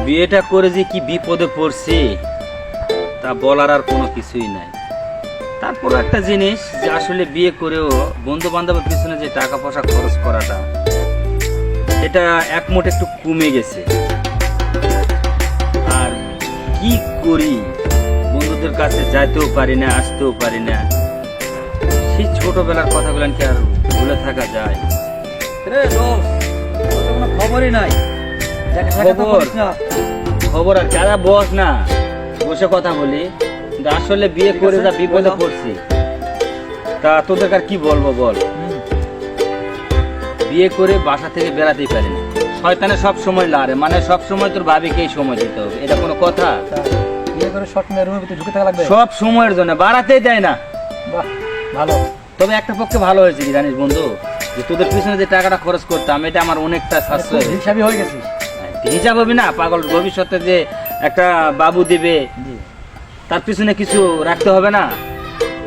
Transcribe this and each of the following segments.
বিয়েটা করে যে কি বিপদে পড়ছি তা বলার আর কোনো কিছুই নাই। তারপর একটা জিনিস যে আসলে বিয়ে করেও বন্ধু বান্ধবের পিছনে যে টাকা পয়সা খরচ করাটা এটা একমুট একটু কমে গেছে। আর কি করি, বন্ধুদের কাছে যাইতেও পারি না, আসতেও পারি না। সেই ছোটবেলার কথাগুলো কি আর ভুলে থাকা যায়? কোনো খবরই নাই। খবর আর যারা বস না বসে কথা বলি, কিন্তু আসলে বিয়ে করে যা বিপদে পড়ছি তা তোদের আর কি বলবো বল। বিয়ে করে বাসা থেকে বেড়াতেই পারি না। শয়তানে সব সময় লারে, মানে সব সময় তোর ভাবিকেই সময় দিতে হবে, এটা কোনো কথা? বিয়ে করে সব সময় রুমের ভিতরে ঢুকে থাকা লাগবে, সব সময়ের জন্য বাড়াতেই দেয় না। বাহ ভালো। তবে একটা পক্ষে ভালো হয়েছে কি জানিস বন্ধু, যে তোদের পিছনে যে টাকাটা খরচ করতাম এটা আমার অনেকটা সাশ্রয়। হিসাবই হয়ে গেছিস। হিসাব হবে না পাগল, ভবিষ্যতে যে একটা বাবু দিবে তার পিছনে কিছু রাখতে হবে না।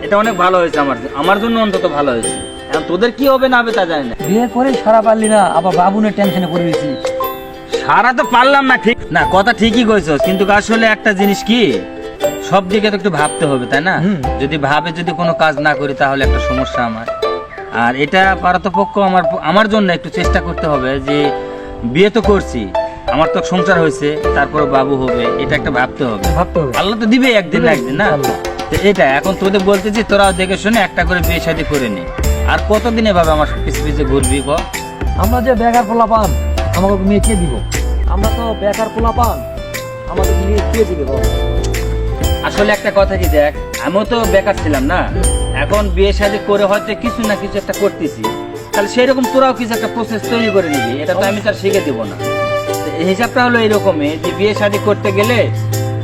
এটা অনেক ভালো হয়েছে আমার জন্য অন্তত ভালো হয়েছে। এখন তোদের কি হবে না হবে তা জানি না। বিয়ে করে সারা পারলি না, আবার বাবুনের টেনশনে পড়ে গেছি। সারা তো পারলাম না, ঠিক না, কথা ঠিকই কইছো, কিন্তু আসলে একটা জিনিস কি সব দিকে তো একটু ভাবতে হবে, তাই না? যদি ভাবে যদি কোনো কাজ না করি তাহলে একটা সমস্যা আমার। আর এটা পারতপক্ষ আমার জন্য একটু চেষ্টা করতে হবে যে বিয়ে তো করছি, আমার তো সংসার হয়েছে, তারপরে বাবু হবে, এটা একটা ভাবতে হবে। আল্লাহ তো দিবে একদিন না একদিন, না? তো এটা এখন তোদের বলতেছি তোরাও দেখে শুনে একটা করে বিয়ে শাদী করে নে। আর কতদিন এভাবে আমার পিছে পিছে ঘুরবি বল? আমরা যে বেকার পোলা পান আমাকে মেয়ে কে দিব? আমরা তো বেকার পোলা পান, আমাদের মেয়ে কে দিবে বল? আসলে একটা কথা কি দেখ, আমিও তো বেকার ছিলাম না, এখন বিয়ে শাদী করে হয়তো কিছু না কিছু একটা করতেছি, তাহলে সেই রকম তোরাও কিছু একটা প্রসেস তৈরি করে নিবি, এটা তো আমি তার শিখে দিব না। হিসাবটা হলো এইরকমই যে বিয়ে শাদী করতে গেলে,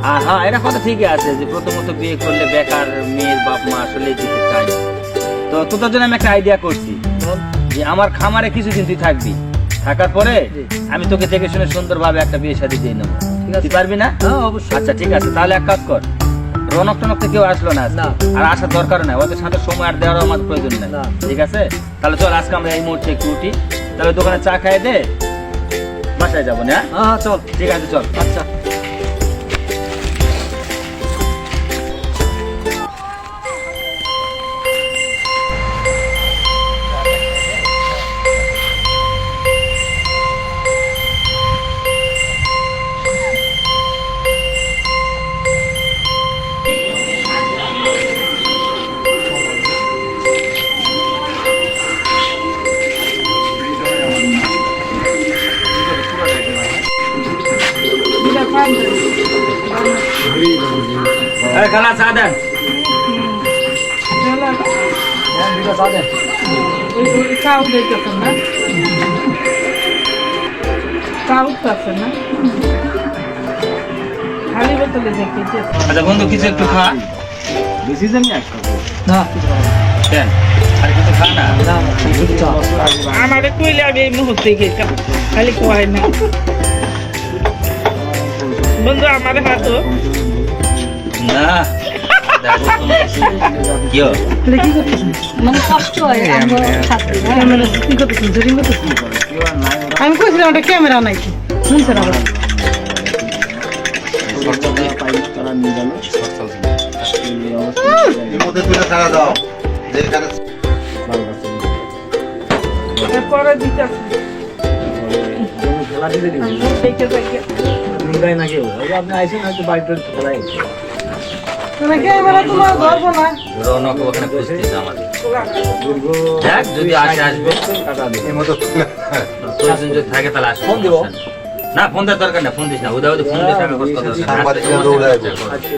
আর হ্যাঁ এটা কথা ঠিকই আছে যে প্রথমত বিয়ে করলে বেকার মেয়ের বাপ মা আসলে দিতে চায়। তো তোদের জন্য আমি একটা আইডিয়া করছি যে আমার খামারে কিছুদিন তুই থাকবি, থাকার পরে আমি তোকে দেখে শুনে সুন্দরভাবে একটা বিয়ে শাদী দিয়ে নেবো। তুই পারবি না? আচ্ছা ঠিক আছে, তাহলে এক কাজ কর, রনক টনক থেকে কেউ আসলো না আর আসার দরকার নাই, ওদের সাথে সময় আর দেওয়ারও আমার প্রয়োজন নেই, ঠিক আছে? তাহলে চল আজকে আমরা এই মুহূর্তে একটু উঠি, তাহলে দোকানে চা খাইয়ে দে বাসায় যাবো না? হ্যাঁ চল, ঠিক আছে চল। আচ্ছা খালা চা দেন। আচ্ছা বন্ধু কিছু একটু খা। বেশি জানি একটা না দেন, আর কিছু খা না। আমারে কইলে আমি এই মুহূর্তে খেতাম, খালি কোয়াই না বন্ধু আমারে হাতো না। মানে কষ্ট হয় আমি কইছিলাম ওটা ক্যামেরা নাই শুনছে না পরে দিতে খেলা দিতে দিবি নাকি? আপনি আইসেন হয়তো বাড়িতে খেলাই ক্যামেরা তোমার ধরবো না। রৌনক ওখানে খুঁজতেছে আমাদের, দেখ যদি আসে আসবে, প্রয়োজন যদি থাকে তাহলে আসবে। ফোন দিব না, ফোন দেওয়ার দরকার না, ফোন দিস না, উদা ফোন দিয়ে টাকা খরচ করার দরকার আছে।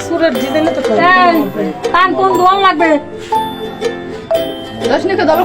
সুরের ডিজাইনে তো কান কোন দোয়াল লাগবে 10 টাকা